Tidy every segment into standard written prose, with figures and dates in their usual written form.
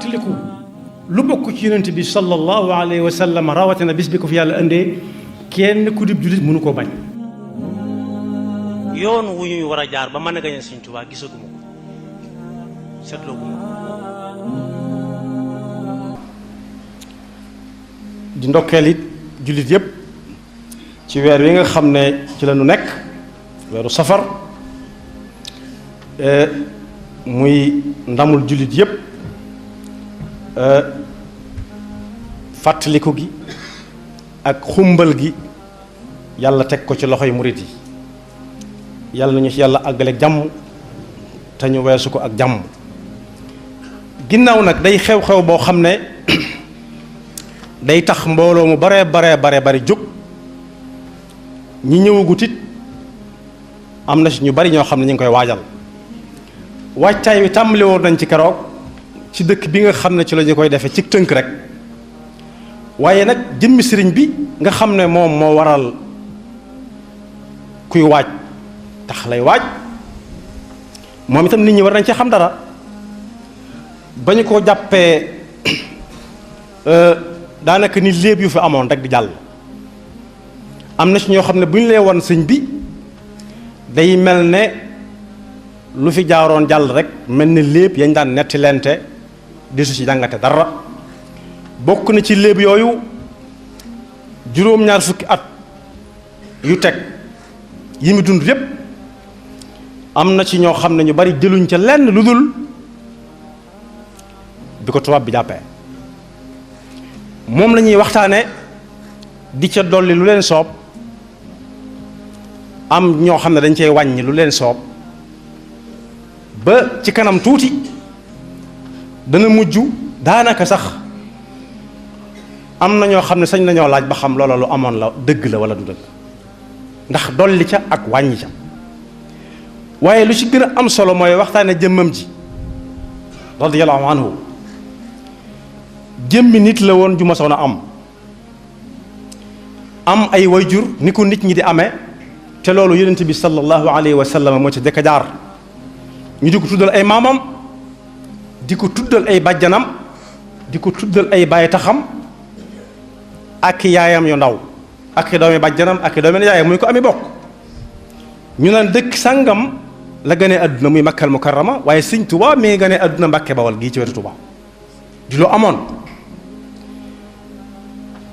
fàttaliku lu bokk ci yonent bi sallallahu alayhi wa sallam rawatina bis bi ko fi yàlla indee kenn ku dib jullit mënu koo bañ. yoon wu ñuy war a jaar ba mën a gañe Sëñ Tuubaa gisaguma ko seetlooguma ko. di ndokkeel it jullit yépp ci weer wi nga xam ne ci la ñu nekk weeru safar muy ndamul jullit yépp fàttaliku gi ak xumbal gi yàlla teg ko ci loxoy murit yi yàlla nañu ci yàlla àggale jàmm te ñu weesu ko ak jàmm. ginnaaw nag day xew-xew boo xam ne day tax mbooloo mu bare bari jóg ñi ñëwagut it am na si ñu bari ñoo xam ne ñu ngi koy waajal waajtaay wi tàmbali woon nañ ci keroog ci dëkk bi nga xam ne ci la ñu koy defee ci tënk rek waaye nag jëmmi sëriñ bi nga xam ne moom moo waral kuy waaj tax lay waaj moom itam nit ñi war nañ ci xam dara ba ñu ko jàppee daanaka ni léeb yu fi amoon rek di jàll am na ci ñoo xam ne bu ñu lee won sëñ bi day mel ne lu fi jaaroon jàll rek mel ne léeb yañ daan netti lente desu ci jàngate dara bokk na ci léeb yooyu juróom-ñaar fukki at yu teg yi mu dund yépp am na ci ñoo xam ne ñu bari jëluñ ca lenn lu dul bi ko tubaab bi jàppee moom la ñuy waxtaane di ca dolli lu leen soob am ñoo xam ne dañ cey wàññi lu leen soob ba ci kanam tuuti dana mujj daanaka sax am na ñoo xam ne sañ nañoo laaj ba xam loola lu amoon la dëgg la wala du dëgg ndax dolli ca ak wàññi ca waaye lu ci gën a am solo mooy waxtaane jëmmam ji radiyallahu anhu jëmmi nit la woon ju ma soon a am ay wayjur ni ko nit ñi di amee te loolu yonent bi sallallahu alayhi wa sallam moo ci jëkk a jaar ñu di ko tuddal ay maamam di ko tuddal ay bàjjanam di ko tuddal ay baay taxam ak yaayam yu ndaw ak i doomi bàjjanam ak i doomi yaayam muy ko ami bokk ñu naan dëkk sàngam la gënee àdduna muy Makkal Mukarrama waaye Sëñ Tuubaa mi ngi gënee àdduna Mbàkke Bawal gii ci wetu Tuubaa di loo amoon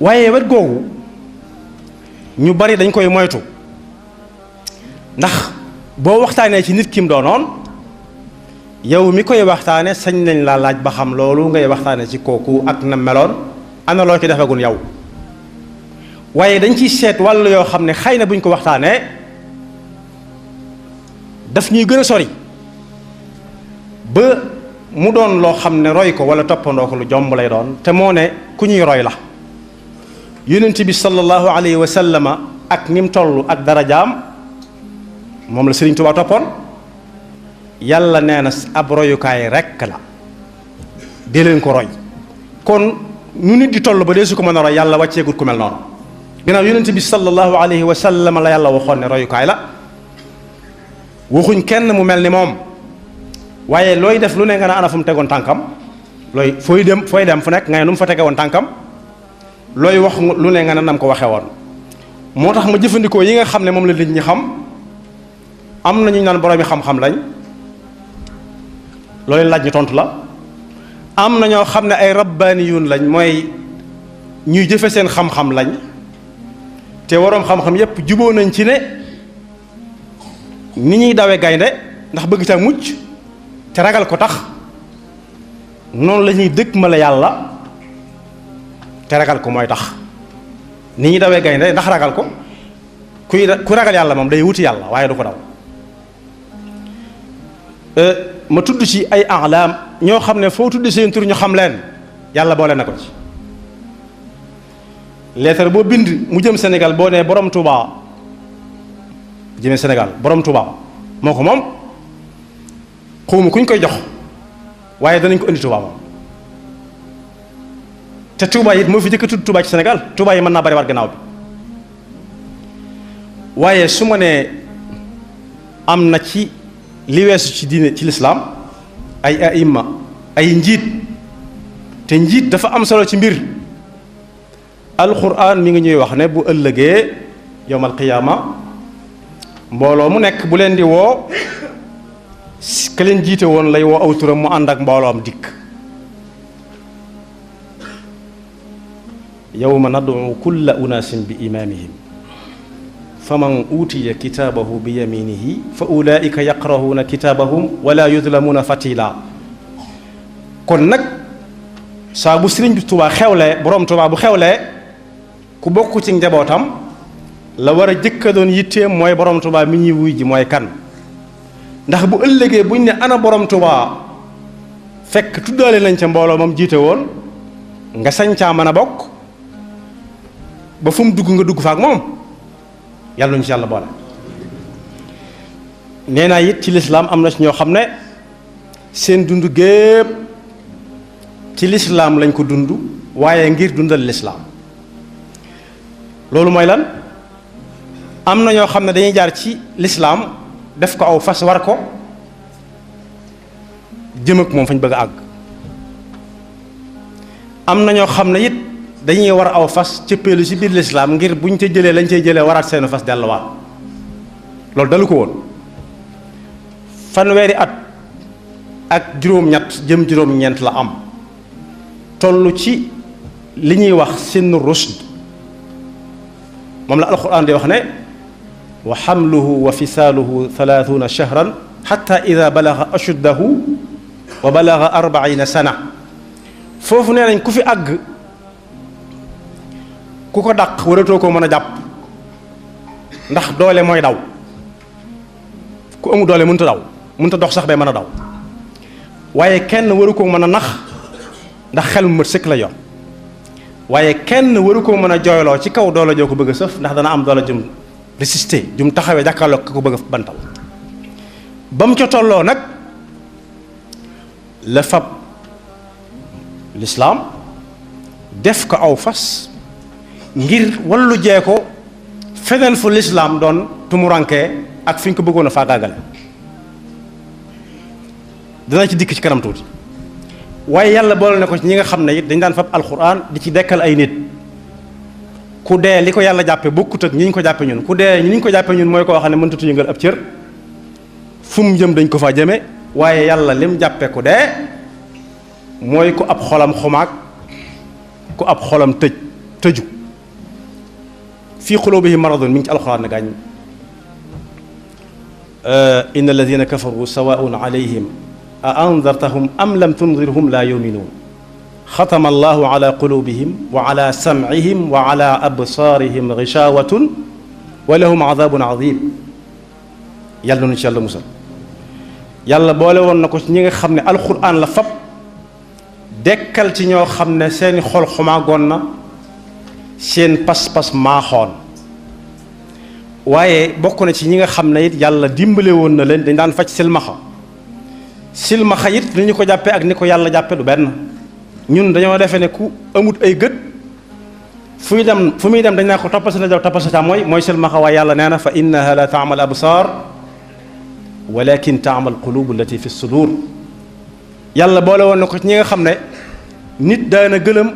waaye wet googu ñu bari dañ koy moytu ndax boo waxtaanee ci nit kim doonoon yow mi koy waxtaane sañ nañ laa laaj ba xam loolu ngay waxtaane ci kooku ak na meloon ana loo ci defagul yow waaye dañ ciy seet wàllu yoo xam ne xëy na buñ ko waxtaanee daf ñuy gën a sori ba mu doon loo xam ne roy ko wala toppandoo ko lu jomb lay doon te moo ne ku ñuy roy la yonent bi sallallahu alayhi wa sallama ak ni mu toll ak darajaam moom la Sëriñ Tuubaa toppoon yàlla nee na ab royukaay rekk la dee leen ko roy kon nu nit di toll ba dee su ko mën a roy yàlla wàcceegut ku mel noonu ginnaaw yonent bi sallallahu alayhi wa sallam la yàlla waxoon ne royukaay la waxuñ kenn mu mel ni moom waaye looy def lu ne nga ne ana fu mu tegoon tànkam looy fooy dem fu nekk nga ne nu mu fa tege woon tànkam looy wax lu ne nga ne nam ko waxee woon moo tax ma jëfandikoo yi nga xam ne moom la nit ñi xam am na ñu naan boroomi xam-xam lañ loolu laaj ñu tontu la am na ñoo xam ne ay rabbaaniyuun lañ mooy ñuy jëfe seen xam-xam lañ te waroom xam-xam yépp juboo nañ ci ne ni ñuy dawe gaynde ndax bëgg ca mucc te ragal ko tax noonu la ñuy dëkk ma la yàlla te ragal ko mooy tax ni ñuy dawee gaynde ndax ragal ko ku ragal yàlla moom day wuti yàlla waaye du ko daw ma tudd ci ay alaam ñoo xam ne foo tudd seen tur ñu xam leen yàlla boole na ko ci leetar boo bind mu jëm Sénégal boo nee borom Touba jëmee Sénégal borom Touba moo ko moom xawma kuñ koy jox waaye danañ ko indi Touba moom te Touba it moo fi jëkk tudd Touba ci Sénégal Touba yi mën naa bari war gannaaw bi waaye su ma nee am na ci li weesu ci diine ci lislaam ay aima ay njiit te njiit dafa am solo ci mbir. alquran mi ngi ñuy wax ne bu ëllëgee yowmal qiyaama mbooloo mu nekk bu leen di woo ka leen jiite woon lay woo aw turam mu ànd ak mbooloom dikk. yawma nad'u kulla unaasin bi imaamihim faman uutiya kitaabahu bi yaminihi fa ulaa'ika yaqra'uuna kitaabahum wala yudlamuuna fatila. kon nag saa bu Sëriñ Tuubaa xewlee boroom Tuubaa bu xewlee ku bokk ci njabootam la war a jëkka doon yitteem mooy boroom Tuubaa mi ñuy wuy ji mooy kan. ndax bu ëllëgee buñ ne ana boroom Tuubaa fekk tuddaale nañ ca mbooloo moom jiite woon nga sañ caa mën a bokk ba fu mu dugg nga dugg fa ak moom yàlla nañu ci yàlla boole. nee naa it ci lislaam am na ci ñoo xam ne seen dund gépp ci lislaam lañ ko dund waaye ngir dundal lislaam. loolu mooy lan am na ñoo xam ne dañuy jaar ci lislaam def ko aw fas war ko jëm ak moom fañ bëgg a àgg. am na ñoo xam ne it dañuy war aw fas cëppeelu ci biir lislaam ngir buñ ca jëlee lañ cay jëlee waraat seenu fas delluwaat. loolu dalu ko woon. fanweeri at ak juróom-ñett jëm juróom-ñeent la am toll ci li ñuy wax sinnu rushd moom la alquran di wax ne wa xamluhu wa fisaaluhu 30 shahran xatta ida balaga ashuddahu wa balaga 40 sana. foofu nee nañ ku fi àgg ku ko dàq waratoo koo mën a jàpp ndax doole mooy daw. ku amul doole mënta daw mënta dox sax bay mën a daw waaye kenn waru koo mën a nax ndax xel mu mat sëkk la yor waaye kenn waru koo mën a jooyloo ci kaw doole joo ko bëgg a sëf ndax dana am doole jum résister jum taxawee jàkkaarloo ko bëgg a bantal. ba mu ca tolloo nag la fab lislaam def ko aw fas ngir wallu jee ko feneen fu lislaam doon tumurankee ak fi ñu ko bëggoon a faagaagale. dana ci dikk ci kanam tuuti waaye yàlla boole na ko ci ñi nga xam ne it dañ daan fab alxuraan di ci dekkal ay nit. ku dee li ko yàlla jàppe bokkut ak ñi ñu ko jàppe ñun ku dee ñi ñu ko jàppe ñun mooy koo xam ne mëntatu yëngal ab cër fu mu jëm dañ ko fa jëme waaye yàlla lim jàppe ku dee mooy ku ab xolam xumaag ku ab xolam tëju fii quluubihim maradun mi ngi ci alxuraan na gaañ inna alladina kafaru sawaun alayhim a andartahum am lam tundirhum la yuminuun xatama allahu ala qulubihim wa ala samcihim wa ala absaarihim gishawatun wa lahum adabun adim. yàlla nu ci yàlla musal. yàlla boole woon na ko ci ñi nga xam ne alquran la fab dekkal ci ñoo xam ne seeni xol xumaagoon na seen pas-pas maaxoon waaye bokk na ci ñi nga xam ne it yàlla dimbale woon na leen dañ daan faj silmaxa it ni ñu ko jàppee ak ni ko yàlla jàppe du benn. ñun dañoo defee ne ku amut ay gët fu muy dem dañ naa ko toppal sa ndajoor toppal sa càmmooñ mooy silmaxa waaye yàlla nee na fa innaha la taamal absaar walakin taamal qulubu allati fi sudur. yàlla boole woon na ko ci ñi nga xam ne nit daana gëlëm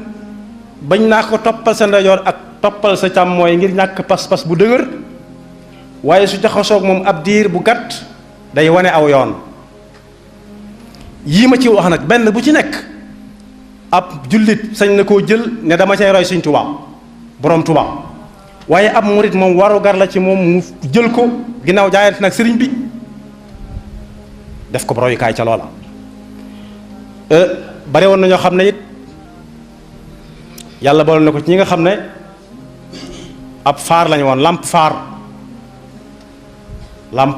bañ naa ko toppal sa ndajoor ak toppal sa càmmooñ ngir ñàkk pas-pas bu dëgër waaye su jaxasoog moom ab diir bu gàtt day wane aw yoon. yii ma ci wax nag benn bu ci nekk ab jullit sañ na koo jël ne dama cay roy Sëñ Tuubaa boroom Tuubaa waaye ab murit moom waru gar la ci moom mu jël ko ginnaaw jaayante nag sëriñ bi def ko royukaay ca loola. bare woon na ñoo xam ne it yàlla boole na ko ci ñi nga xam ne ab faar lañu woon làmp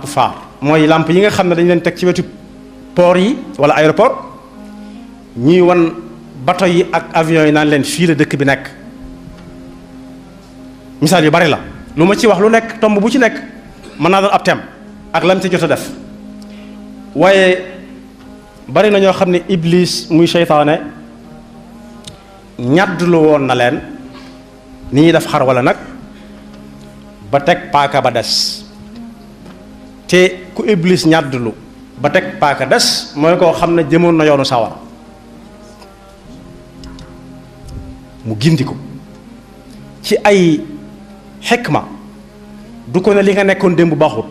faar mooy làmp yi nga xam ne dañu leen teg ci wetu port yi wala aéroport ñuy wan bato yi ak avion yi naan leen fii la dëkk bi nekk. misaal yu bari la lu ma ci wax lu nekk tomb bu ci nekk mën naa doon ab thème ak lam ci jot a def waaye bari na ñoo xam ne iblis muy seytaane ñàddlu woon na leen ni ñuy def xar wala nag ba teg paaka ba des te ku iblis ñàddlu ba teg paaka des mooy koo xam ne jëmoon na yoonu sawar mu gindi ko ci ay xikma du ko ne li nga nekkoon démb baaxut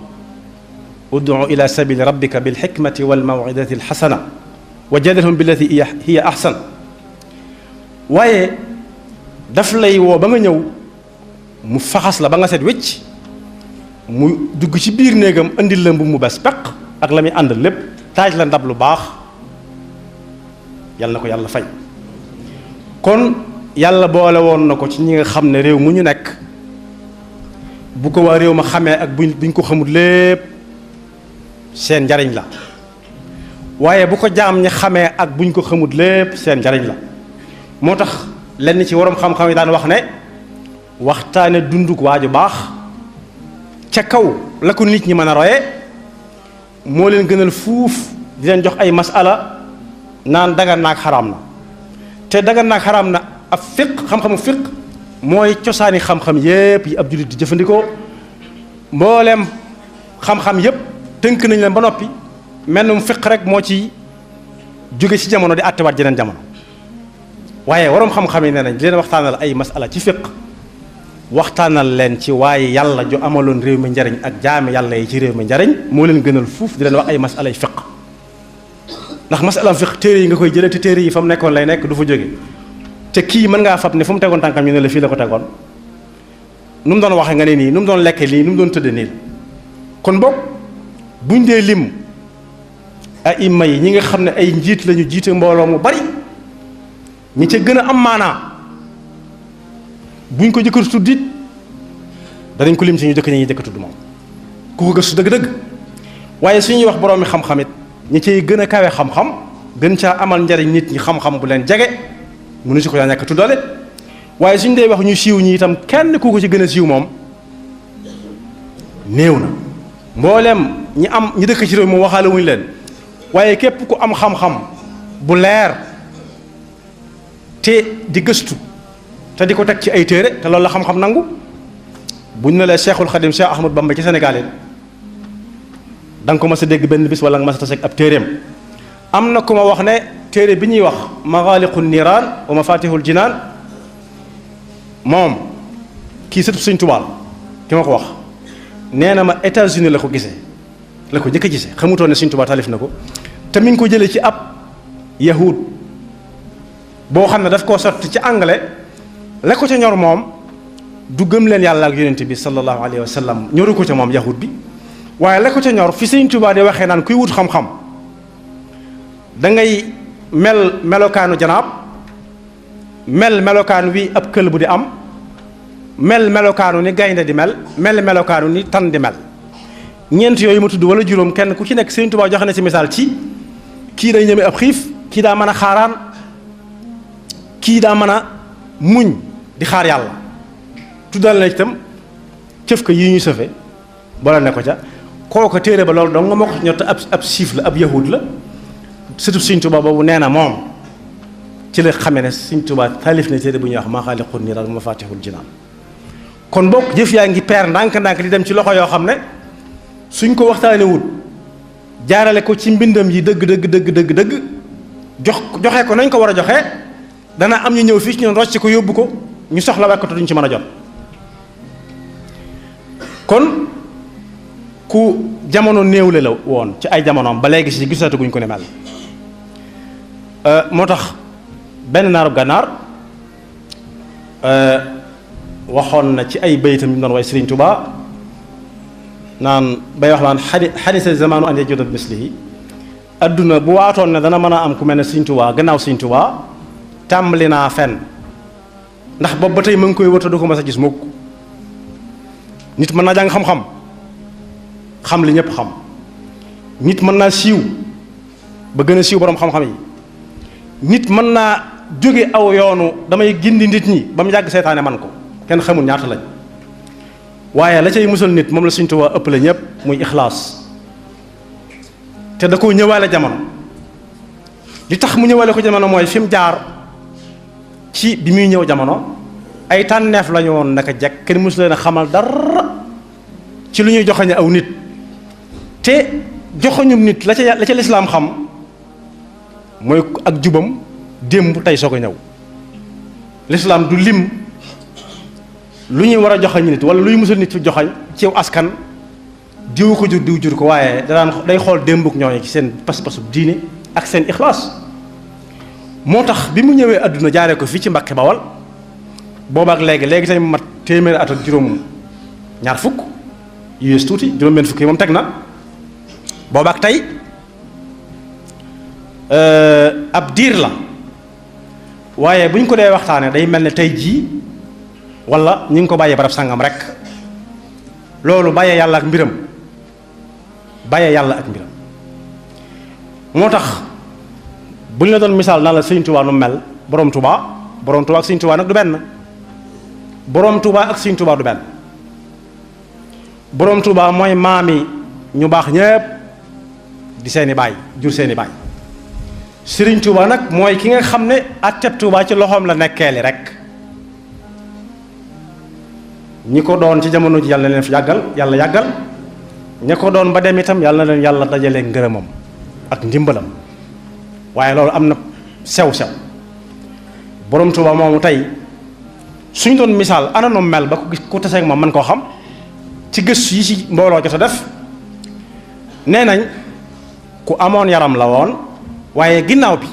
ud'u ila sabili rabbika bil xikmati wal maw'idati al xasana wa jadilhum billati hiya ahsan waaye daf lay woo ba nga ñëw mu faxas la ba nga set wécc mu dugg ci biir néegam andil la mbubb mu bees peq ak la muy àndal lépp taaj la ndab lu baax yàlla na ko yàlla fay kon yàlla boole woon na ko ci ñi nga xam ne réew mu ñu nekk bu ko waa réew ma xamee ak buñ ko xamul lépp seen njariñ la waaye bu ko jaam ñi xamee ak buñ ko xamul lépp seen njariñ la moo tax lenn ci waroom xam-xam yi daan wax ne waxtaane dunduk waaju baax ca kaw la ko nit ñi mën a roye moo leen gënal fuuf di leen jox ay masala naan dagan naag xaraam na te dagan naag xaraam na ab fiq xam-xamu fiq mooy cosaani xam-xam yépp yi ab jullit di jëfandikoo mbooleem xam-xam yépp tënk nañ leen ba noppi mel na mu fiq rek moo ci jóge ci jamono di àttewaat jeneen jamono waaye waroom xam-xam yi nee nañ di leen waxtaanal ay masala ci fiq waxtaanal leen ci waaye yàlla ju amaloon réew mi njariñ ak jaami yàlla yi ci réew mi njariñ moo leen gënal fuuf di leen wax ay masalay fiq ndax masala fiq téere yi nga koy jëlee te téere yi fa mu nekkoon lay nekk du fa jóge te kii mën ngaa fab ne fu mu tegoon tànkam ñu ne la fii la ko tegoon nu mu doon waxee nga ne nii nu mu doon lekke lii nu mu doon tëdde nii kon boog buñ dee lim ay imma yi ñi nga xam ne ay njiit lañu jiite mbooloo mu bari ñi ca gën a am maanaa buñ ko jëkkër tudd it danañ ko lim ci ñu jëkk ñi jëkk tudd moom ku ko gëstu dëgg-dëgg waaye suñuy wax boroomi xam-xam it ñi cay gën a kawe xam-xam gën caa amal njariñ nit ñi xam-xam bu leen jege mënu si ko yaa ñàkk tuddale waaye suñ dee wax ñu siiw ñi itam kenn ku ko ci gën a siiw moom néew na mbooleem ñi dëkk ci réew moom waxaale wuñu leen waaye képp ku am xam-xam bu leer te di gëstu te di ko teg ci ay téere te loolu la xam-xam nangu buñ ne la Cheikhul Khadim Cheikh Ahmad Bamba ci Sénégal yi da nga ko mas a dégg benn bis wala nga mas a tase ak ab téereem am na ku ma wax ne téere bi ñuy wax Maghaliqun Niiraan wa Mafatihul Jinaan moom kii sëtu Sëñ Tuubaa ki ma ko wax nee na ma États-Unis la ko gisee la ko njëkk a gisee xamutoon ne Sëñ Tuubaa taalif na ko te mi ngi ko jëlee ci ab yahud boo xam ne daf koo sotti ci anglais la ko ca ñor moom du gëm leen yàlla ak yonent bi sallallahu alayhi wa sallam ñoru ko ca moom yahud bi waaye la ko ca ñor fi Sëñ Tuubaa di waxee naan kuy wut xam-xam da ngay mel melokaanu janaab mel melokaanu wi ab kël bu di am mel melokaanu ni gaynde di mel melokaanu ni tan di mel ñeent yooyu ma tudd wala juróom kenn ku ci nekk Sëñ Tuubaa joxe na ci misaal ci kii day ñeme ab xiif kii daa mën a xaaraan kii daa mën a muñ di xaar yàlla tuddal na itam cëf ko yi ñu sëfe boole ne ko ca kooku téere ba loolu dong nga ma ko ñor te ab siif la ab yahud la surtout Sëñ Tuubaa boobu nee na moom ci la xamee ne Sëñ Tuubaa taalif na téere bu ñuy wax Maghaliqun Niiraan wa Mafatihul Jinaan kon bokk jëf yaa ngi peer ndànk-ndànk di dem ci loxo yoo xam ne suñ ko waxtaanee wut jaarale ko ci mbindam yi dëgg joxe ko nañ ko war a joxe dana am ñu ñëw fii ci ñun rocc ko yóbbu ko ñu soxla wekkatu duñ ci mën a jot kon ku jamono néewle la woon ci ay jamonoom ba léegi si gisatuguñ ko ne mel moo tax benn naarub gànnaar waxoon na ci ay baytam yu doon way Sëriñ Tuubaa naan bay wax naan xadisa zamanu an yajuda bi mislihi adduna bu waatoon ne dana mën a am ku mel ne Sëriñ Tuubaa gannaaw Sëriñ Tuubaa tàmbali naa fen ndax boobu ba tey ma ngi koy wër te du ko mas a gis mukk nit mën naa jàng xam-xam xam li ñëpp xam nit mën naa siiw ba gën a siiw boroom xam-xam yi nit mën naa jóge aw yoonu damay gindi nit ñi ba mu yàgg seytaane man ko kenn xamul ñaata lañ waaye la cay musal nit moom la Sëñ Tuubaa ëpp la ñëpp muy ixlaas te da koo ñëwaale jamono li tax mu ñëwaale ko jamono mooy fi mu jaar ci bi muy ñëw jamono ay tànneef lañu woon naka jekk kenn mosu leen a xamal dara ci lu ñuy joxoñe aw nit te joxoñum nit la ca lislaam xam mooy ak jubam démb tey soog a ñëw lislaam du lim lu ñuy war a joxañ nit wala luy musal nit fi joxañ ci askan diw ko jur diw jur ko waaye day xool démbuk ñooñu ci seen pas-pasu diine ak seen ixlaas moo tax bi mu ñëwee àdduna jaaree ko fii ci Mbàkke Bawal boobaak léegi tey mu mat téeméeri at ak juróom ñaar fukk yées tuuti juróom benn fukk yi moom teg na boobaak tey ab diir la waaye bu ñu ko dee waxtaanee day mel ne tey jii wala ñu ngi ko bàyyee barab sàngam rek loolu bàyyee yàlla ak mbiram moo tax bu ñu la doon misaal naa la Sëñ Tuubaa nu mel borom Tuubaa ak Sëñ Tuubaa nag du benn borom Tuubaa ak Sëñ Tuubaa du benn borom Tuubaa mooy maami ñu baax ñépp di seeni baay jur seeni baay Sëriñ Tuubaa nag mooy ki nga xam ne atteb Tuubaa ci loxoom la nekkeeli rek ñi ko doon ci jamono ji yàlla na leen fi yàlla yàggal ña ko doon ba dem itam yàlla na leen yàlla dajale ngërëmam ak ndimbalam waaye loolu am na sew-sew borom Tuubaa moomu tey suñ doon misaal ana nu mel ba ku taseeg moom man koo xam ci gëstu yi ci mbooloo jot a def nee nañ ku amoon yaram la woon waaye ginnaaw bi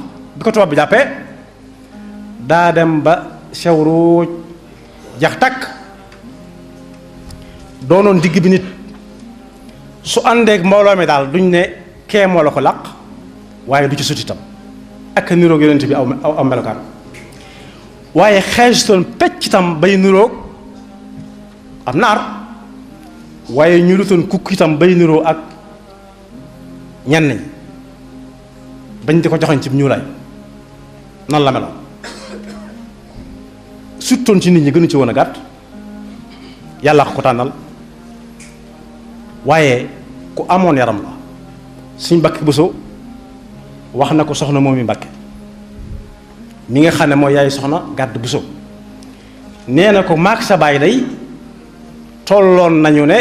ko tubaab bi jàppee daa dem ba sew ruuj jax takk doonoon digg bi nit su àndeek mbooloo mi daal duñ ne kee moo la ko làq waaye du ci sut itam ak niroog yonent bi aw melokaan waaye xeesutoon pecc itam bay niroog am naar waaye ñu lutoon kukk itam bay niroo ak ñenn ñi bañ di ko joxoñ ci ñuulaay noonu la meloon suttoon ci nit ñi gënu ci woon a gàtt yàlla ko tànnal waaye ku amoon yaram la suñ Mbàkke Buso wax na ko soxna moom mi Mbàkke mi nga xam ne mooy yaay soxna Gàdd Buso nee na ko maak sa baay day tolloon nañu ne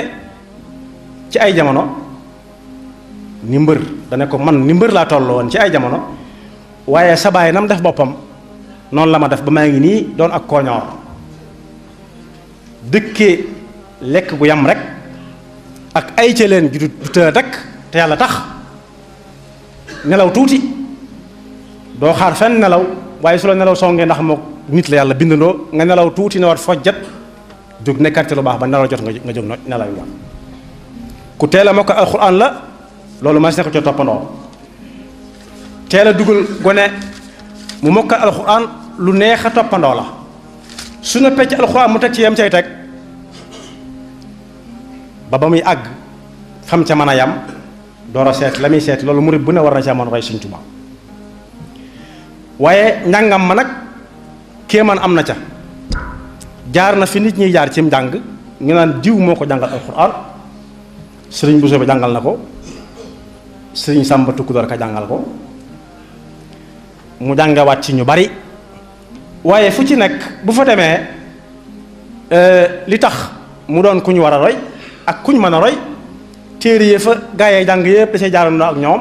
ci ay jamono ni mbër dane ko man ni mbër laa tolloon ci ay jamono waaye sa baay nam def boppam noonu la ma def ba maa ngi nii doon ak kooñoor dëkkee lekk gu yam rek ak ay ca leen ju du tëë rek te yàlla tax nelaw tuuti doo xaar fenn nelaw waaye su la nelaw songee ndax moo nit la yàlla bindandoo nga nelaw tuuti ne war fojjat jóg nekkat ci lu baax ba nelaw jot nga jóg nelaw yu ku teel a mokk alxuraan la loolu ma si ne ko ca toppandoo teel a dugal gone mu mokkal alxuraan lu neex a toppandoo la su na pecc alxuraan mu teg ci yem cay teg ba muy àgg fam ca mën a yam door a seet la muy seet loolu murid bu ne war na ca mën roy Sëñ Tuubaa waaye njàngam ma nag kéemaan am na ca jaar na fi nit ñiy jaar cim njàng ñu naan diw moo ko jàngal alxuraan sëriñ Bousso bi jàngal na ko sëriñ Sàmba Tukkudoor ka jàngal ko mu jàngewaat ci ñu bari waaye fu ci nekk bu fa demee li tax mu doon ku ñu war a roy ak kuñ mën a roy téere yi fa gaa yi jàng yëpp da cay jaarandoo ak ñoom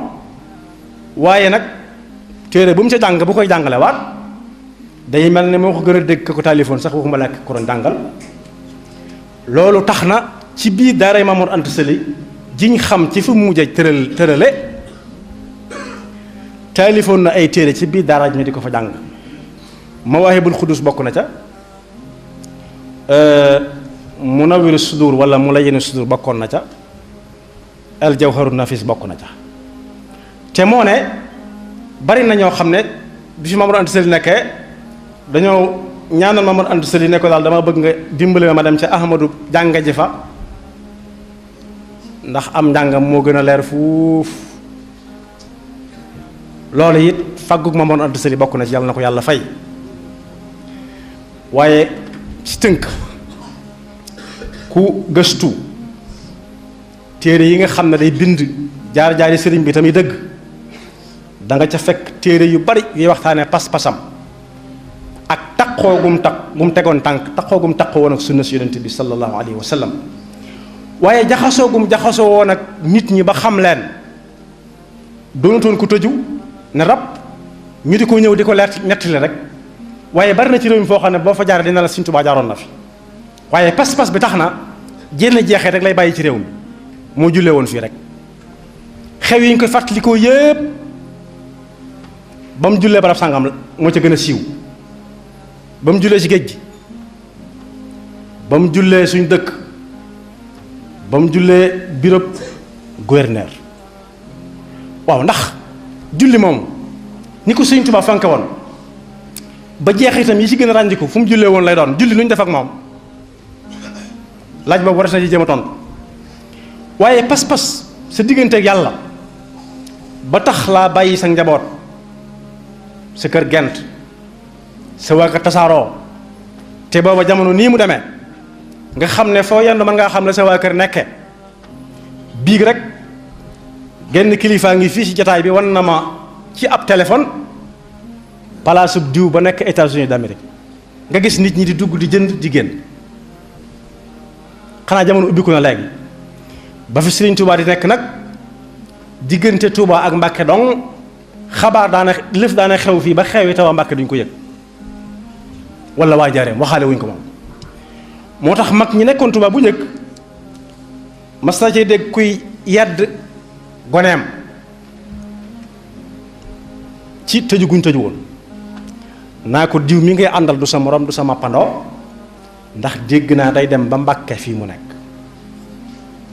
waaye nag téere bu mu ca jàng bu koy jàngale waat day mel ne moo ko gën a dégg ko téléphone sax waxuma lekk ko doon jàngal loolu tax na ci biir daaray Mamoor Anta Sali jiñ xam ci fu mu mujj tërale téléphone na ay téere ci biir daara ñu di ko fa jàng Mawaahibul Xudus bokk na ca Munawwiru Sudur wala Mulayyinu Sudur bokkoon na ca al Jawharu Nafis bokk na ca te moo ne bari na ñoo xam ne bi fi Mamoor Anta Sali nekkee dañoo ñaanal Mamoor Anta Sali ne ko daal dama bëgg nga dimbali ma dem ca Ahmadu jànga ji fa ndax am njàngam moo gën a leer fuuf loolu it fàggug Mamoor Anta Sali bokk na ci yàlla na ko yàlla fay waaye ci tënk ku gëstu téere yi nga xam ne day bind jaar-jaari sëriñ bi tamit dëgg da nga ca fekk téere yu bari yuy waxtaanee pas-pasam ak taqoo gum tegoon tànk taqoo gum taqoo woon ak sunna si yonent bi sallallahu alayhi wa sallam waaye jaxasoo gum jaxasoo woon ak nit ñi ba xam leen doonutoon ku tëju ne rab ñu di ko ñëw di ko leer nettali rek waaye bari na ci réew mi foo xam ne boo fa jaaree dina la Sëriñ Tuubaa jaaroon na fi waaye pas-pas bi tax na jénn jeexee rek lay bàyyi ci réew mi moo jullee woon fii rek xew yi ñu koy fàttalikoo yépp ba mu jullee barab sàngam moo ca gën a siiw ba mu jullee ci géej gi ba mu jullee suñ dëkk ba mu jullee bureau gouverneur waaw ndax julli moom ni ko Sëriñ Tuubaa fanke woon ba jeex itam yi ci gën a ràññiku fu mu jullee woon lay doon julli nu ñu def ak moom laaj boobu war na ci jéem a tontu waaye pas-pas sa digganteeg yàlla ba tax laa bàyyi sa njaboot sa kër gent sa waa kër tasaaroo te booba jamono nii mu demee nga xam ne foo yendu mën ngaa xam ne sa waa kër nekke biig rek genn kilifaa ngi fii ci jataay bi wan na ma ci ab téléphone palaasub diw ba nekk États-Unis d'Amérique nga gis nit ñi di dugg di jënd di génn xanaa jamono ubbiku na léegi ba fi Sëriñ Tuubaa di nekk nag diggante Tuubaa ak Mbàkke dong xabaar daana lëf daana xew fii ba xewi te waa Mbàkke duñ ko yëg wala waa Njaaréem waxaale wuñ ko moom moo tax mag ñi nekkoon Tuubaa bu njëkk mas na cee dégg kuy yedd goneem ci tëju guñ tëju woon naa ko diw mi ngay àndal du sa morom du sa mappandoo ndax dégg naa day dem ba Mbàkke fii mu nekk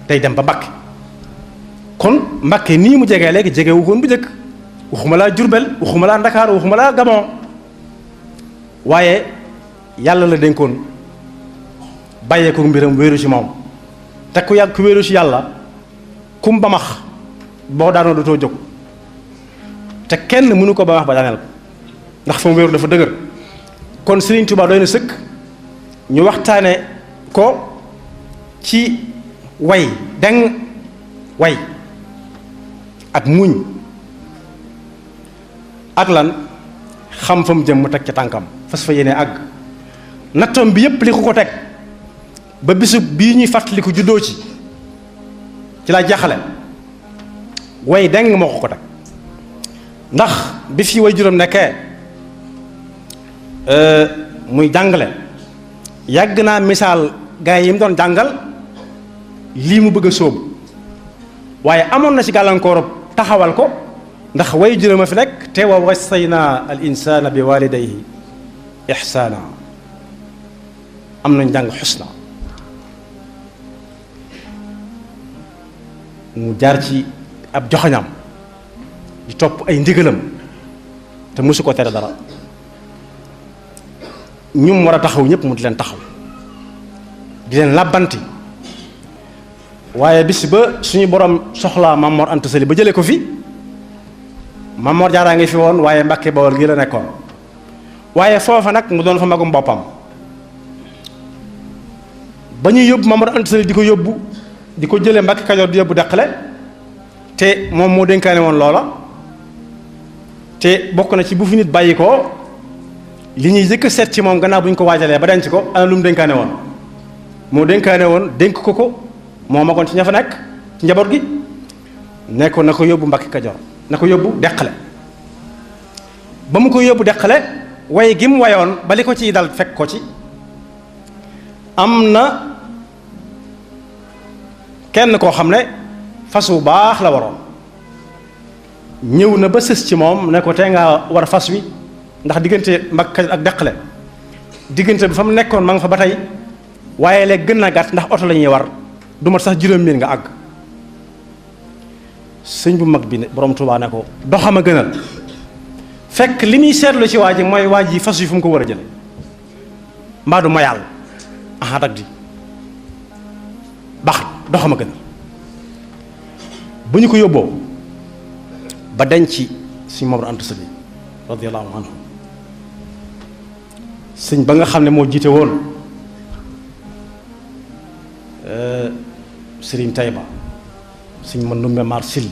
day dem ba Mbàkke kon Mbàkke nii mu jegee léegi jegewu koon bu njëkk waxuma laa Jurbel waxuma laa Ndakaar waxuma laa Gabon waaye yàlla la dénkoon bàyyee ko mbiram wéeru ci moom te ku yàgg ku wéeru ci yàlla kum ba max boo daanoo dootoo jóg te kenn mënu ko ba max ba daaneel ko ndax fa mu wéeru dafa dëgër kon Sëriñ Tuubaa doy na sëkk ñu waxtaane ko ci way deng way ak muñ ak lan xam fa mu jëm mu teg ca tànkam fas fa yéene àgg nattoom bi yépp li ko teg ba bisu bii ñuy fàttaliku juddoo ci laa jaxale way deng moo ko teg ndax bi fi way juróom nekkee muy jàngale yàgg naa misaal gaa yi mu doon jàngal lii mu bëgg a sóobu waaye amoon na ci gàllankoor taxawal ko ndax way juróom a fi nekk te wa wassayna al insana bi walidayhi ihsana am nañ jàng xusna mu jaar ci ab joxañam di topp ay ndigalam te mosu ko tere dara ñum war a taxaw ñëpp mu di leen taxaw di leen làbbanti waaye bis ba suñu borom soxlaa Maam Mor Anta Sali ba jëlee ko fi Maam Mor Jaaraa ngi fi woon waaye Mbàkke Bawol gi la nekkoon waaye foofa nag mu doon fa magum boppam ba ñuy yóbbu Maam Mor Anta Sali di ko yóbbu di ko jëlee Mbàkke Kajoor di yóbbu Deqale te moom moo dénkaane woon loola te bokk na ci bu fi nit bàyyi ko li ñuy jëkk seet ci moom gannaaw bu ñu ko waajalee ba denc ko ana lu mu dénkaane woon moo dénkaane woon dénk ko moo magoon ci ña fa nekk ci njaboot gi nekkoon na ko yóbbu Mbàkke Kajoor na ko yóbbu Deqale ba mu ko yóbbu Deqale way gi mu wayoon ba li ko ciy dal fekk ko ci am na kenn koo xam ne fas wu baax la waroon ñëw na ba sës ci moom ne ko tey nga war fas wi ndax diggante Mbàkke Kajoor ak Deqale diggante bi fa mu nekkoon ma nga fa ba tey waaye léegi gën na gàtt ndax oto la ñuy war du mat sax juróom miin nga àgg sëñ bu mag bi ne borom Tuubaa ne ko doxam a gënal fekk li muy seetlu ci waa ji mooy waa ji fas wi fu mu ko war a jële mbaa du ma yàlla aha dag di baax doxam a gënal bu ñu ko yóbboo ba denc sëñ Maam Mor Anta Sali radiyallahu anhu sëñ ba nga xam ne moo jiite woon Sëriñ Tayba sëñ ma numbe Mar Sil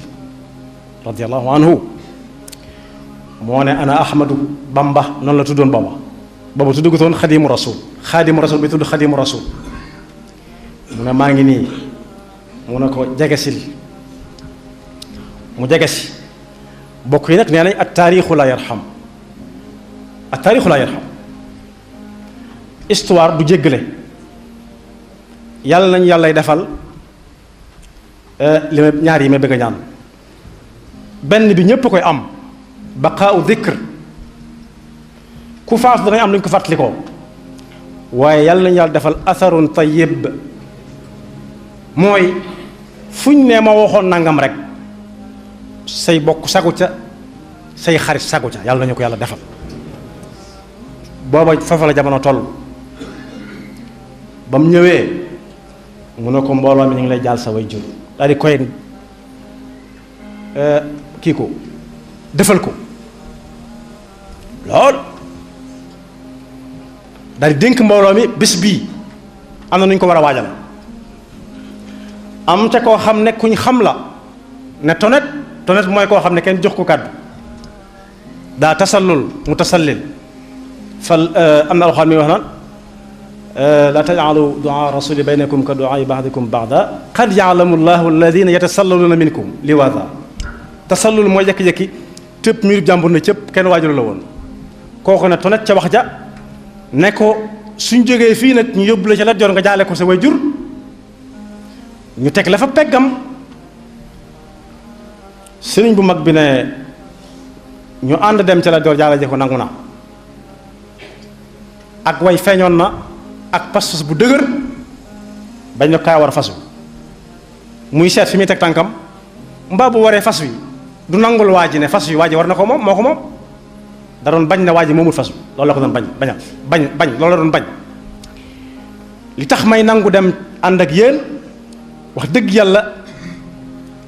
radiyallahu anhu moo ne ana Ahmadu Bamba noonu la tuddoon booba tuddugutoon Xadimu Rasul bi tudd Xadimu Rasul mu ne maa ngi nii mu ne ko jegesil mu jegesi bokk yi nag nee nañ at taarixu la yarham histoire du jéggale yàlla nañu yàllay defal li ma ñaar yi may bëgg a ñaan benn bi ñépp koy am baqaau dhikr ku faatu dangay am lu ñu ko fàttalikoo waaye yàlla nañu yàlla defal atharun tayyib mooy fuñ ne ma waxoon nangam rek say bokk sagu ca say xarit sagu ca yàlla nañu ko yàlla defal booba foofa la jamono toll ba mu ñëwee mu ne ko mbooloo mi ñu ngi lay jaal sa way jur daal di koy kii ko defal ko lool daal di dénk mbooloo mi bés bii am na nu ñu ko war a waajal am ca koo xam ne kuñ xam la ne tonet mooy koo xam ne kenn jox ko kàddu daa tasallul mu tasallil fal am na alxuraan mi wax naan laa tajcalu duaa rasuli baynakum ka duaa ba'dikum ba'da qad ya'lamu llahu alladina yatasallaluna minkum liwaada tasallul mooy jékki-jékki tëpp miirub jàmbur na cëpp kenn waajur la woon kooku ne tonet ca wax ja ne ko suñ jógee fii nag ñu yóbbu la ca Lat Joor nga jaale ko sa way jur ñu teg la fa peggam sëriñ bu mag bi ne ñu ànd dem ca Lat Joor jaale je ko nangu na ak way feeñoon na ak pas-pas bu dëgër bañ na kaa war a fasu muy seet fi muy teg tànkam mbaa bu waree fas wi du nangul waa ji ne fas wi waa ji war na ko moom moo ko moom da doon bañ na waa ji moomul fas wi loolu la ko doon bañ loolu la doon bañ li tax may nangu dem ànd ak yéen wax dëgg yàlla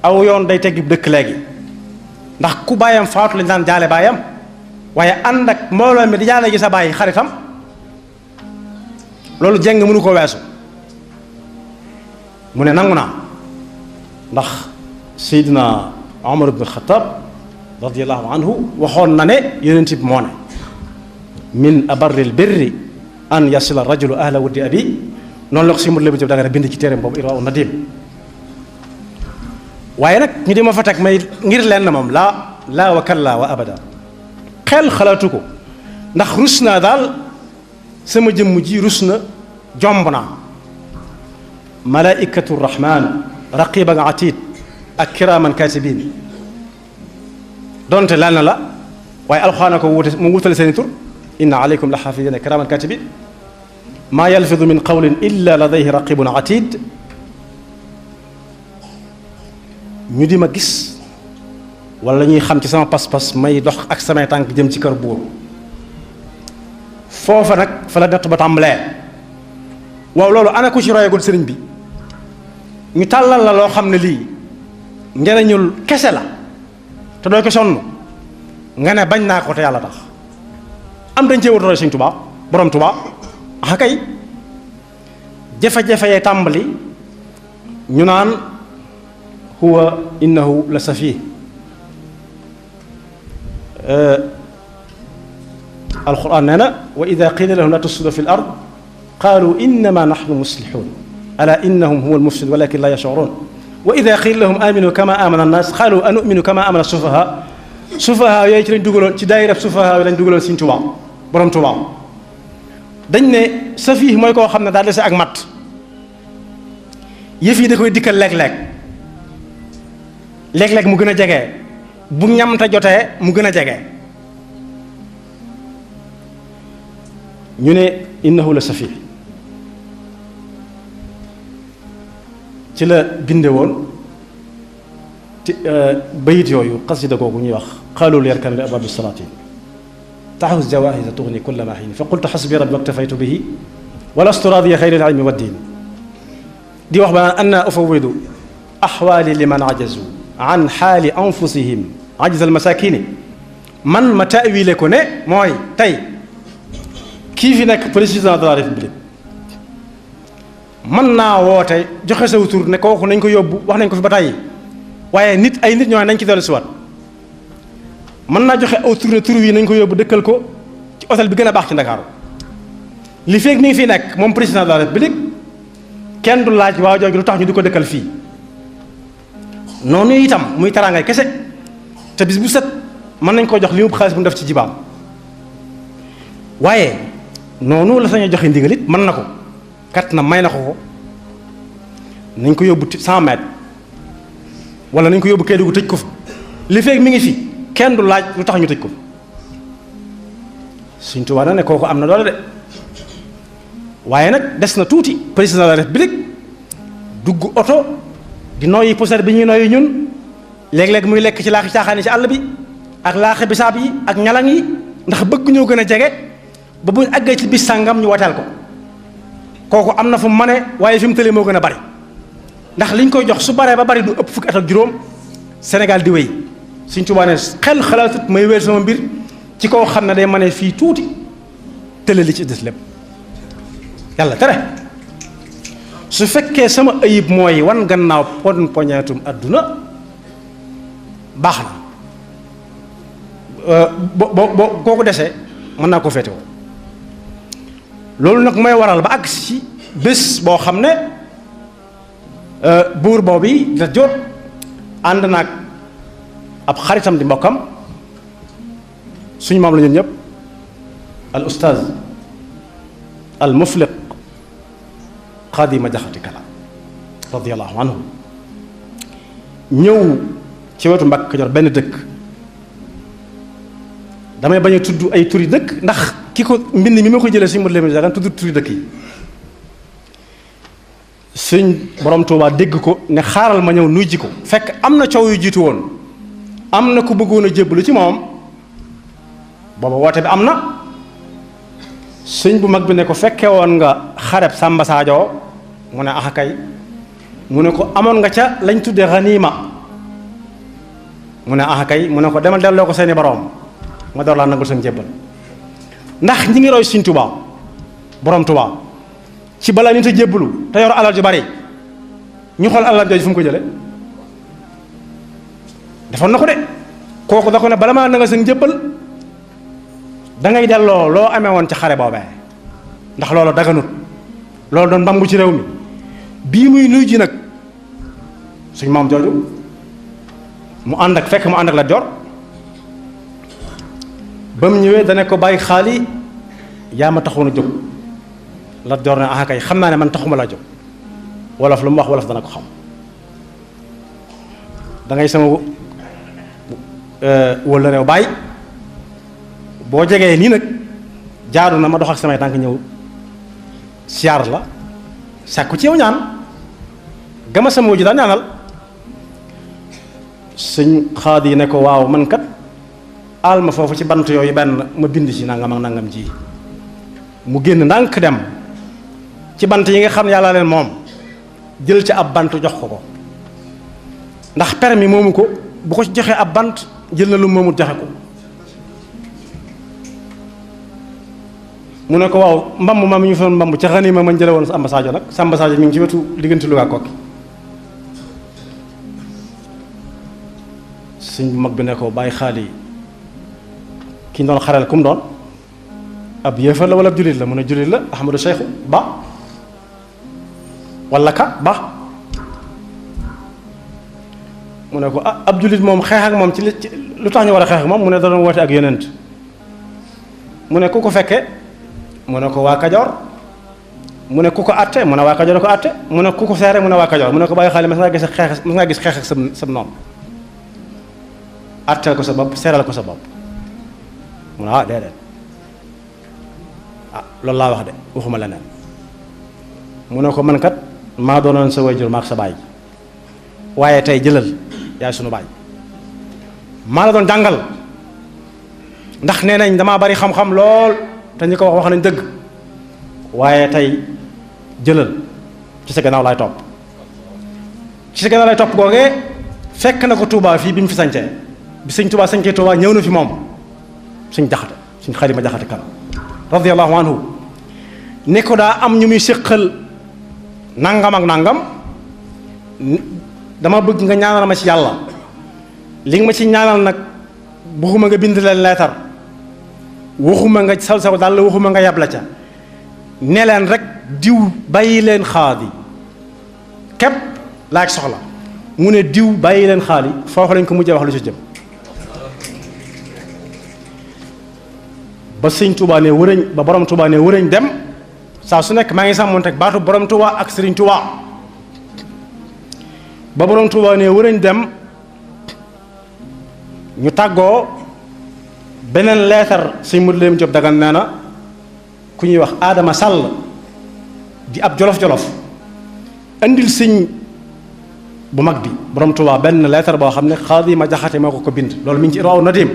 aw yoon day teggi dëkk léegi ndax ku bàyyam faatu lañ daan jaale bàyyam waaye ànd ak mbooloo mi di jaale gi sa bàyyi xaritam loolu jeng mënu ko weesu mu ne nangu naa ndax Seydina Omar ibn Khattab radiyallahu anhu waxoon na ne yonent bi moo ne min abarril birri an yasila rajulu ahla wuddi abi noonu la ko si mot lébi jëf da nga bind ci téereem boobu Irwaa Nadim waaye nag ñu di ma fa teg may ngir leen na moom laa wa kalla wa abada xel xalaatu ko ndax rus naa daal sama jëmm ji rus na jomb naa malaikatu rahman raqiban atid ak kiraman katibin donte laal na la waaye alxuraan ko wute mu wutale seeni tur inna alaykum la xaafidina kiraman katibin maa yalfidu min qawlin illa ladayhi raqibun atid ñu di ma gis wala ñuy xam ci sama pas-pas may dox ak samay tànk jëm ci kër buur foofa nag fa la natt ba tàmbalee waaw loolu ana ku ci royagul sëriñ bi ñu tàllal la loo xam ne lii njëriñul kese la te doo ko sonn nga ne bañ naa ko te yàlla tax am dañ cee war roy Sëriñ Tuubaa borom Tuubaa ah kay jafe-jafe yee tàmbali ñu naan huwa innahu la safih alquran nee na wa ida qila lahum la tufsidu fi l ard qalu innama nahnu muslihun ala innahum huwa almufsid walakin la yashurun wa ida qila lahum aminu kama amana annas qalu anuminu kama amana sufaha sufaha yooyu ci lañ dugaloon ci daayira sufaha yooyu lañ dugaloon Sëriñ Tuubaa borom Tuubaa dañ ne safih mooy koo xam ne daa dese ak mat yëf yi da koy dikkal léeg-léeg mu gën a jege bu ñamta jotee mu gën a jege ñu ne innahu la safi ci la binde woon bayit yooyu xasida googu ñuy wax xaalul yarkan li ababi salatin taxus jawahisa tugni kulla ma xiin fa qultu xasbi rabbi waktafaytu bihi walastu radiya xayri al ilmi waddin di wax ba naan anna ufawidu axwaali liman ajazu an xaali anfusihim ajzal masakini man ma taawile ko ne mooy tey kii fi nekk président de la république mën naa woote joxe saw tur ne kooku nañ ko yóbbu wax nañ ko fi ba tàyyi waaye ay nit ñoo nañ ci dellu siwaat mën naa joxe aw tur ne tur wi nañ ko yóbbu dëkkal ko ci hôtel bi gën a baax ci Ndakaaru li feeg mi ngi fi nekk moom président de la république kenn du laaj waa jooju lu tax ñu di ko dëkkal fii noonu itam muy taraangay kese te bis bu set mën nañ koo jox li mu xaalis bu mu def ci jibaam waaye noonu la sañ a joxe ndigal it mën na ko kat na may na ko nañ ko yóbbu 100 mètres wala nañ ko yóbbu Kédougou tëj ko fa li feeg mi ngi fi kenn du laaj lu tax ñu tëj ko Sëñ Tuubaa na ne kooku am na doole de waaye nag des na tuuti président de la république dugg oto di noyyi poussière bi ñuy noyyi ñun léeg-léeg muy lekk ci laaxi caaxaan yi ci àll bi ak laaxi bisaab yi ak ñalang yi ndax bëgg ñoo gën a jege ba buñ àggee ci bis sàngam ñu wateel ko kooku am na fu mu mane waaye fi mu tëlee moo gën a bari ndax liñ koy jox su baree ba bari du ëpp fukki at ak juróom Sénégal di wéy Sëñ Tuubaa ne xel xalaatut may wéer sama mbir ci koo xam ne day mane fii tuuti tële li ci des lépp yàlla tere su fekkee sama ayib mooy wan gannaaw poñeetum adduna baax na boo kooku desee mën naa ko féetewoo loolu nag mooy waral ba àgg ci bés boo xam ne buur boobu da jot ànd naag ab xaritam di mbokkam suñu maam la ñun ñëpp al ustaaz al mufliq Xaadima Jaxate Kala radiyallahu anhu ñëw ci wetu Mbàkke Kajoor benn dëkk damay bañ a tudd ay turi dëkk ndax ki ko mbind mi ma ko jëlee si mbir mi dagan tudd turi dëkk yi sëñ borom Tuubaa dégg ko ne xaaral ma ñëw nuy ji ko fekk am na coow yu jiitu woon am na ku bëggoon a jébbalu ci moom booba woote bi am na sëñ bu mag bi ne ko fekke woon nga xareb Samba Sadio mu ne axa kay mu ne ko amoon nga ca lañ tudde xaniima mu ne axa kay mu ne ko demal delloo ko seeni boroom ma door laa nangul seen jébbal ndax ñi ngi roy Sëñ Tuubaa borom Tuubaa ci balaa nit a jébbalu te yor alal ju bari ñu xool alal jooju fu mu ko jële defoon na ko de kooku da ko ne bala maa nangal seen jébbal dangay delloo loo amee woon ci xare boobee ndax loolu daganut loolu doon mbambu ci réew mi bii muy nuy ji nag suñ maam jooju mu ànd ak fekk mu ànd ak Lat Joor ba mu ñëwee dana ko bàyyi xaali yaa ma taxoon a jóg Lat Joor ne ah kay xam naa ne man taxuma laa jóg wolof lu mu wax wolof dana ko xam dangay sama wóol la réew bàyyi boo jegee nii nag jaadu na ma dox ak samay tànk ñëw siyaar la sàkku ci yow ñaan gama sama wujju daan ñaanal sëñ Xaadi yi ne ko waaw man kat aal ma foofu ci bant yooyu benn ma bind ci nangam ak nangam ji mu génn ndànk dem ci bant yi nga xam ne yàlla leen moom jël ci ab bant jox ko ndax permis moomu ko bu ko joxee ab bant jël na lu moomut joxe ko mu ne ko waaw mbamb ma mi ñu fa mbamb ca xaniima ma jële woon Samba Sadio nag Samba Sadio mi ngi ci wetu diggante Louga Kokki sëñ bu mag bi ne ko bàyyi xaali ki ñu doon xareel ku mu doon ab yéefar la wala ab jullit la mu ne jullit la Ahmadou Cheikh Ba wala ka Ba mu ne ko ab jullit moom xeex ak moom ci lu tax ñu war a xeex ak moom mu ne da doon woote ak yonent mu ne ku ko fekke mu ne ko waa Kajoor mu ne ku ko àtte mu ne waa Kajoor ko àtte mu ne ku ko seere mu ne waa Kajoor mu ne ko bàyyi xaali mas ngaa gis xeex ak sa noom àtteel ko sa bopp seeral ko sa bopp mu ne ah déedéet ah loolu laa wax de waxuma leneen mu ne ko man kat maa doonoon sa waajur maak sa baay waaye tey jëlal yaay sunu baay maa la doon jàngal ndax nee nañ damaa bari xam-xam lool te ñi ko wax nañ dëgg waaye tey jëlal ci sa gannaaw laay topp ci sa gannaaw laay topp googee fekk na ko Touba fii bi mu fi sañcee bi sëñ Touba sañcee Touba ñëw na fi moom suñ jaxate suñ Xaadima Jaxate Kala radiyallahu anhu ne ko daa am ñu muy séqal nangam ak nangam dama bëgg nga ñaanal ma ci yàlla li nga ma ci ñaanal nag waxuma nga bind leen leetar waxuma nga sal saw daal waxuma nga yabla ca ne leen rek diw bàyyi leen xaadi képp laaj soxla mu ne diw bàyyi leen xaali foofu lañ ko mujjee wax lu ci jëm ba sëñ Touba ne wërëñ ba borom Touba ne wërëñ dem saa su nekk maa ngi sàmmoon teg baatu borom Touba ak Serigne Touba ba borom Touba ne wërëñ dem ñu tàggoo beneen leetar sëñ Modou Lamine Diop Dagana nee na ku ñuy wax Adama Sall di ab jolof-jolof andil sëñ bu mag bi borom Touba benn leetar boo xam ne Xaadima Jaxate moo ko bind loolu mi ngi ci Irwaa Nadim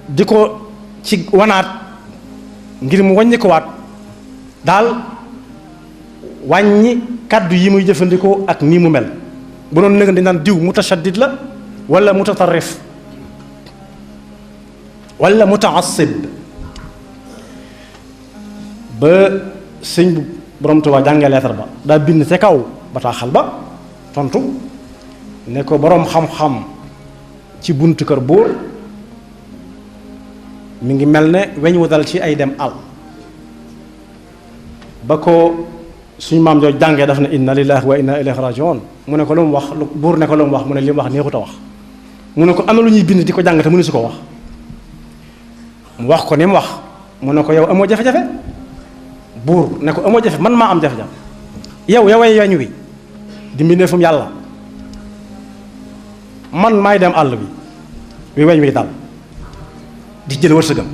di ko ci wanaat ngir mu wàññi ko waat daal wàññi kàddu yi muy jëfandikoo ak nii mu mel bu doon nëgën di naan diw mutashaddid la wala mutatarrif wala mutaassib ba sëñ bu borom Tuubaa jàngee leetar ba daa bind ca kaw bataaxal ba tontu ne ko boroom xam-xam ci buntu kër buur mi ngi mel ne weñ wu dal ci ay dem àll ba ko suñu maam jooju jàngee daf ne inna lillahi wa inna ilayhi rajiun mu ne ko lu mu wax buur ne ko lu mu wax mu ne li mu wax neexut a wax mu ne ko am na lu ñuy bind di ko jàng te mënu su ko wax mu wax ko ni mu wax mu ne ko yow amoo jafe-jafe buur ne ko amoo jafe man maa am jafe-jafe yoway weñ wi di mbindeefum yàlla man maay dem àll bi weñ wi dal di jël wërsëgam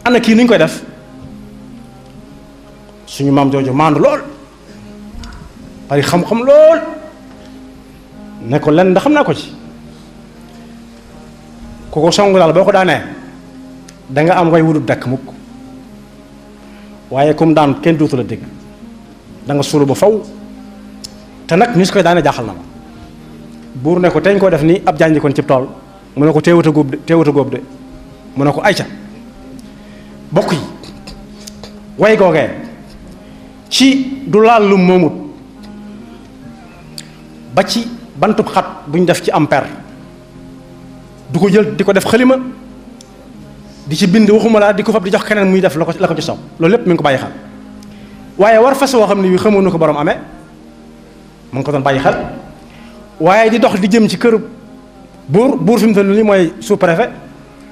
ana kii nuñ koy def suñu maam jooju maandu lool bari xam-xam lool ne ko lenn da xam naa ko ci ku ko songu daal boo ko daanee danga am way wudub dakk mukk waaye comme daan kenn dootu la dégg danga suulu ba faw te nag ni su koy daane jaaxal na ma buur ne ko teñ koo def ni ab jànji kon cib tool mu ne ko teewata góob de mu ne ko ayca bokk yi way googee ci du laal lu moomut ba ci bantub xat bu ñu def ci am per du ko jël di ko def xalima di ci bind waxuma laa di ko fab di jox keneen muy def la ko ci sopp loolu lépp mi ngi ko bàyyi xel waaye war fas woo xam ne bii xamoon na ko borom amee mu ngi ko doon bàyyi xel waaye di dox di jëm ci kër buur fi mu toll nii mooy sous préfet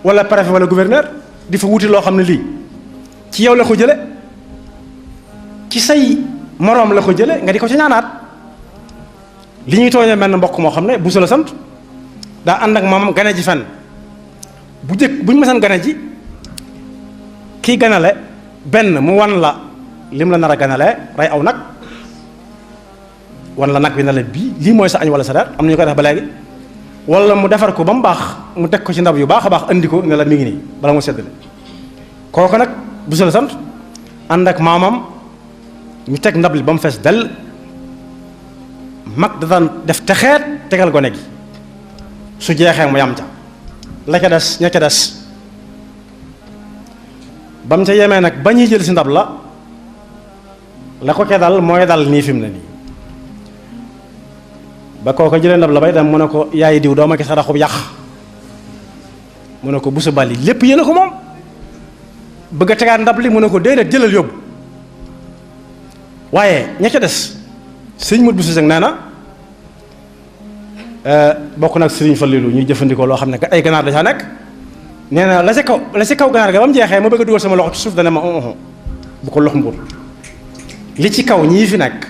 wala préfet wala gouverneur di fa wuti loo xam ne lii ci yow la ko jële ci say moroom la ko jële nga di ko ci ñaanaat li ñuy tooñee mel na mbokk moo xam ne bu la sant daa ànd ak moom gane ji fenn bu jëkk bu ñu mësan gane ji kii ganale benn mu wan la lim la nar a ganalee rey aw nag wan la nag bi na la bii lii mooy sa añ wala sa reer am na ñu koy def ba léegi wala mu defar ko ba mu baax mu teg ko ci ndab yu baax a baax andi ko ne la mi ngi nii bala mu seddale kooku nag bu la sant ànd ak maamam ñu teg ndab li ba mu fees dell mag da daan def texeet tegal gone gi su jeexee mu yam ca la ca des ña ca des ba mu ca yemee nag ba ñuy jël si ndab la ko ca dal mooy dal nii fi mu ne nii ba koo ko jëlee ndab la bay dem mu ne ko yaay diw doo ma ki saraxub yàq mu ne ko bu su bali lépp yéen a ko moom bëgg a tegaat ndab li mu ne ko déedéet jëlal yóbbu waaye ña ca des sëñ mut bu si nee na bokk nag sëriñ Fallilu ñuy jëfandikoo loo xam ne ay ganaar da caa nekk nee na la si kaw ganaar ga ba mu jeexee ma bëgg a dugal sama loxo ci suuf dana ma bu ko lox mbur li ci kaw ñii fi nekk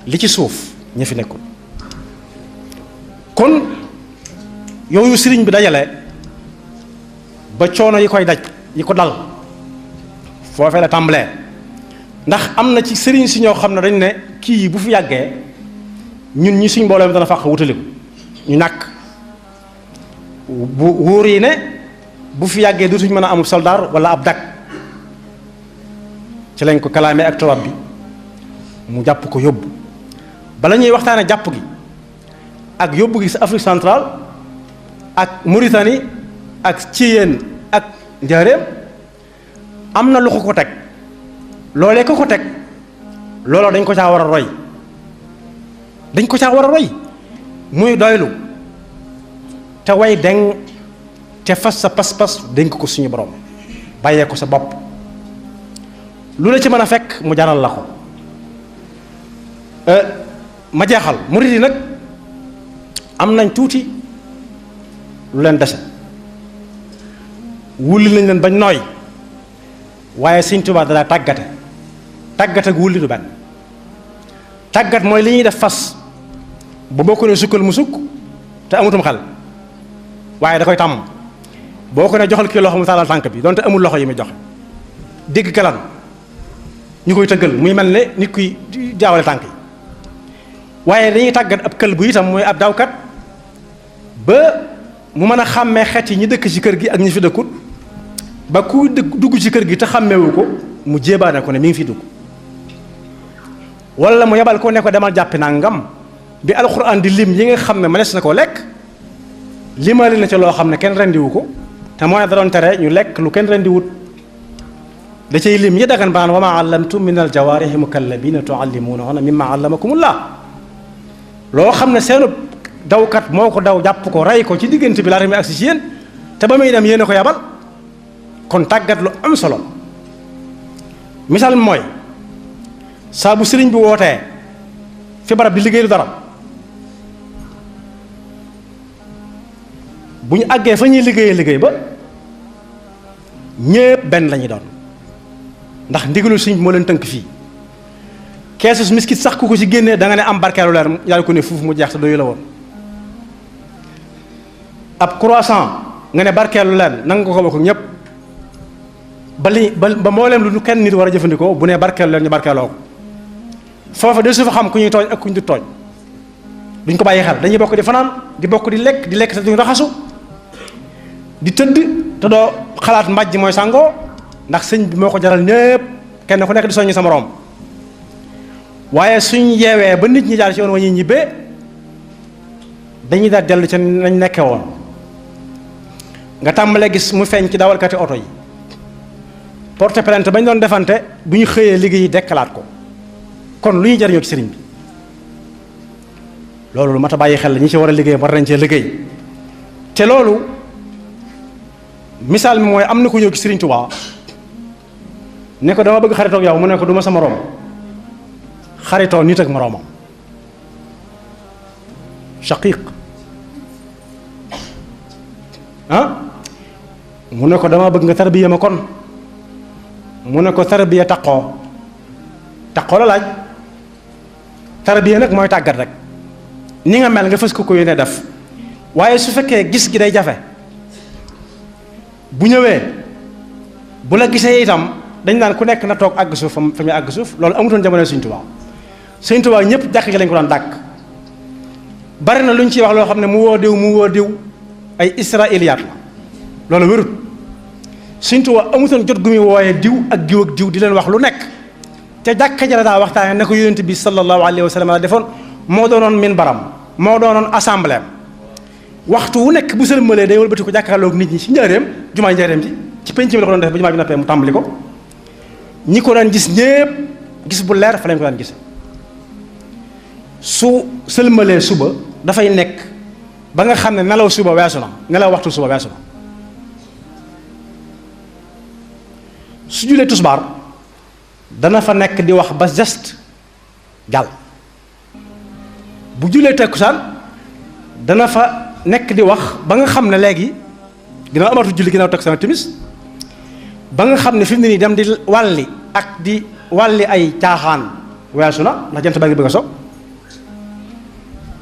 li ci suuf ñi fi nekkul kon yooyu sëriñ bi dajale ba coono yi koy daj yi ko dal foofee la tàmbalee ndax am na ci sëriñ si ñoo xam ne dañ ne kii yi bu fi yàggee ñun ñi suñ mbooloo mi dana fàq wutaliku ñu ñàkk bu wóor yi ne bu fi yàggee dootuñ mën a amul soldaar wala ab dak ci lañ ko kalaamee ak tubaab bi mu jàpp ko yóbbu bala ñuy waxtaane jàpp gi ak yóbbu gi sa Afrique centrale ak Mauritanie ak Thiéyène ak Njaaréem am na lu ko teg loolee ko teg looloo dañ ko caa war a roy dañ ko caa war a roy muy doylu te way deng te fas sa pas-pas dénk ko suñu borom bàyyee ko sa bopp lu la ci mën a fekk mu jaral la ko ma jeexal murid yi nag am nañ tuuti lu leen dese wulli nañ leen bañ nooy waaye Sëñ Tuubaa dalaa tàggate tàggat ak wulli du benn tàggat mooy li ñuy def fas ba boo ko ne sukkal mu sukk te amutum xel waaye da koy tàmm boo ko ne joxal kii loxo mu tàllal tànk bi donte amul loxo yi muy joxe dégg galan ñu koy tëggal muy mel ne nit kuy jaawale tànk yi waaye dañuy tàggat ab kël bu itam mooy ab dawkat ba mu mën a xàmmee xeet yi ñi dëkk ci kër gi ak ñi fi dëkkut ba ku dugg ci kër gi te xàmmeewu ko mu jéebaane ko ne mi ngi fi dugg wala mu yebal ko ne ko demal jàppi nangam bi alxuraan di lim yi nga xam ne mënees na koo lekk limali na ca loo xam ne kenn rendiwu ko te mooy da doon tere ñu lekk lu kenn rendiwut da cay lim yi dagan baan wa ma allamtum min al jawaarihi mukallabina tuallimunahunna mimma allamakumullah loo xam ne seenu dawkat moo ko daw jàpp ko rey ko ci diggante bi laata muy agsi ci yéen te ba muy dem yéen a ko yabal kon tàggat lu am solo misaal mooy saa bu sëriñ bi wootee fi barab di liggéey lu dara bu ñu àggee fa ñuy liggéey ba ñépp benn la ñuy doon ndax ndigalul sëriñ bi moo leen tënk fii keesus miskit sax ku ko ci génnee da nga ne am barkeelu leer yàlla ko ne fuuf mu jeex te doyu la woon ab croissant nga ne barkeelu leen nanga ko bokk ñépp ba mbooleem lu kenn nit war a jëfandikoo bu ne barkeelu leen ñu barkeeloo ko foofa de su fa xam ku ñuy tooñ ak ku ñu du tooñ duñ ko bàyyi xel dañuy bokk di fanaan di bokk di lekk te duñ raxasu di tëdd te doo xalaat mbàjj mooy sàngoo ndax sëñ bi moo ko jaral ñépp kenn ku nekk di soññi sa moroom waaye suñ yeewee ba nit ñi jaar ci yoon wa ñuy ñibbee dañuy daal dellu ca nañ nekke woon nga tàmbalee gis mu feeñ ci dawalkati oto yi porte plainte bañ doon defante bu ñu xëyee liggéey dekkalaat ko kon lu ñuy jariñoo ci sëriñ bi loolu lu mat a bàyyi xel la ñi ci war a liggéey war nañ cee liggéey te loolu misaal mi mooy am na ku ñëw ci sëriñ Tuubaa ne ko dama bëgg xaritoog yow mu ne ko du ma sa moroom xaritoo nit ak moroomam shaqiq mu ne ko dama bëgg nga tarbiya ma kon mu ne ko tarbiya taqoo la laaj tarbiya nag mooy tàggat rek ni nga mel nga fës ko yéene def waaye su fekkee gis gi day jafe bu ñëwee bu la gisee itam dañ naan ku nekk na toog àgg suuf fa muy àgg suuf loolu amutoon jamono Sëñ Tuubaa Sëñ Tuubaa ñëpp jàkk gi lañ ko daan dàkk bari na lu ñu ciy wax loo xam ne mu woo diw ay israiliyaat la loolu wérut Sëñ Tuubaa amutoon jot gu muy wooyee diw ak diw di leen wax lu nekk te jàkka ja la daa waxtaane ne ko yonent bi sallallahu alayhi wa sallam la defoon moo doonoon minbaram moo doonoon assemblée waxtu wu nekk bu sëlmalee day wëlbati ko jàkkaarloog nit ñi ci njaareem jumaa njaareem ci penc mi la ko doon def ba jumaa bi noppee mu tàmbali ko ñi ko daan gis ñépp gis bu leer fa lañ ko daan gise su sëlmalee suba dafay nekk ba nga xam ne nelaw suba weesu na nelaw waxtu suba weesu na su julee tusbaar dana fa nekk di wax ba geste jàll bu julee takkusaan dana fa nekk di wax ba nga xam ne léegi dina amatu julli ginnaaw takkusaan timis ba nga xam ne fi mu ne nii dem di wàlli ak di wàlli ay caaxaan weesu na ndax jant baa ngi bëgg a so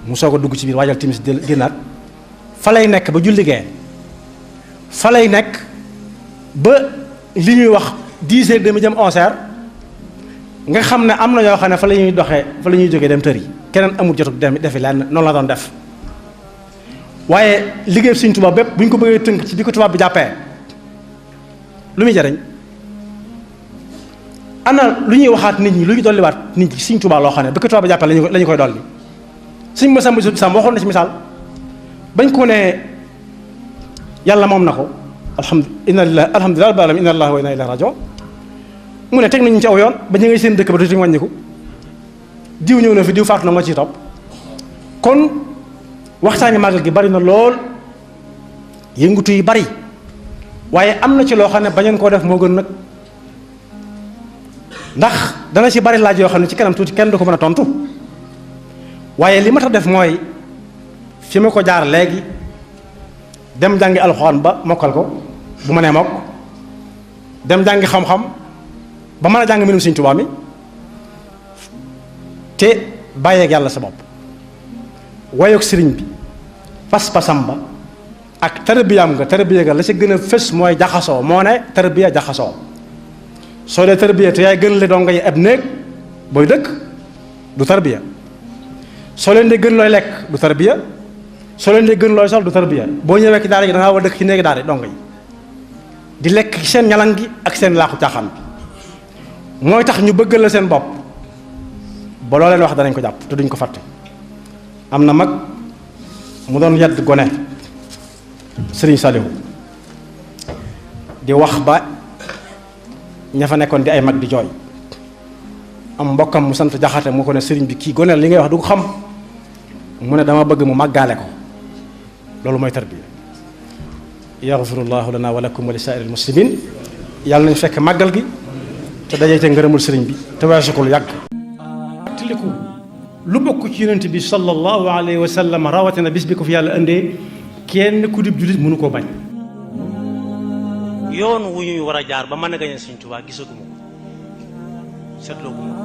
mu soog a dugg ci biir waajal timis génnaat fa lay nekk ba julli gee fa lay nekk ba li ñuy wax 10h30 jëm 11h nga xam ne am na ñoo xam ne fa la ñuy doxee fa la ñuy jógee dem tër yi keneen amul jotu defi lenn noonu la doon def waaye liggéey Sëñ Tuubaa bépp bu ñu ko bëggee tënk ci bi ko tubaab bi jàppee lu muy jariñ ana lu ñuy waxaat nit ñi lu ñu dolliwaat nit ñi Sëñ Tuubaa loo xam ne bi ko tubaab bi jàppee la ñu koy dolli Sëñ Masamba Sam waxoon na ci misaal bañ ko ne yàlla moom na ko alhamdulilah rabbil alamin inna lillahi wa inna ilayhi raji'un mu ne teg nañu ci aw yoon ba ñu ngay seen dëkk ba tuuti wàññiku diw ñëw na fi diw faatu na moo ciy topp kon waxtaani màggal gi bari na lool yëngutu yi bari waaye am na ci loo xam ne bañeen koo def moo gën nag ndax dana ci bari laaj yoo xam ne ci kanam tuuti kenn du ko mën a tontu waaye li ma tax def mooy fi ma ko jaar léegi dem jàngi alxuraan ba mokkal ko bu ma nee mokk dem jàngi xam-xam ba mën a jàng mbindum Sëriñ Tuubaa mi te bàyyeeg yàlla sa bopp wayoog sëriñ bi pas-pasam ba ak tarbiyaam nga tarbiya ga la ci gën a fës mooy jaxasoo moo ne tarbiya jaxasoo soo dee tarbiya te yaay gën le donga yi ab néeg booy dëkk du tarbiya soo leen dee gën looy lekk du tarbiya soo leen dee gën looy sol du tarbiya boo ñëwee ci daara gi da ngaa war a dëkk ci néegi daara donga yi di lekk ci seen ñalan gi ak seen laaxu caaxaan bi mooy tax ñu bëggal la seen bopp ba loo leen wax danañ ko jàpp te duñ ko fàtte. am na mag mu doon yedd gone Sëriñ Saliou di wax ba ña fa nekkoon di ay mag di jooy am mbokkam mu sant Jaxate mu ko ne sëriñ bi kii gone li ngay wax du ko xam mu ne dama bëgg mu màggaale ko loolu mooy tarbiya. yaxfirullahu lana wa lakum wa li saa'iril muslimin yàlla nañ fekk màggal gi te dajee te ngërëmul sëriñ bi te weesu ko lu yàgg. fàttaliku lu bokk ci yonent bi sallallahu alayhi wa sallam rawatina bis bi ko fi yàlla indee kenn ku dib jullit mënu koo bañ. yoon wu ñuy war a jaar ba mën a gañe Sëriñ Tuubaa gisaguma ko seetloo guma ko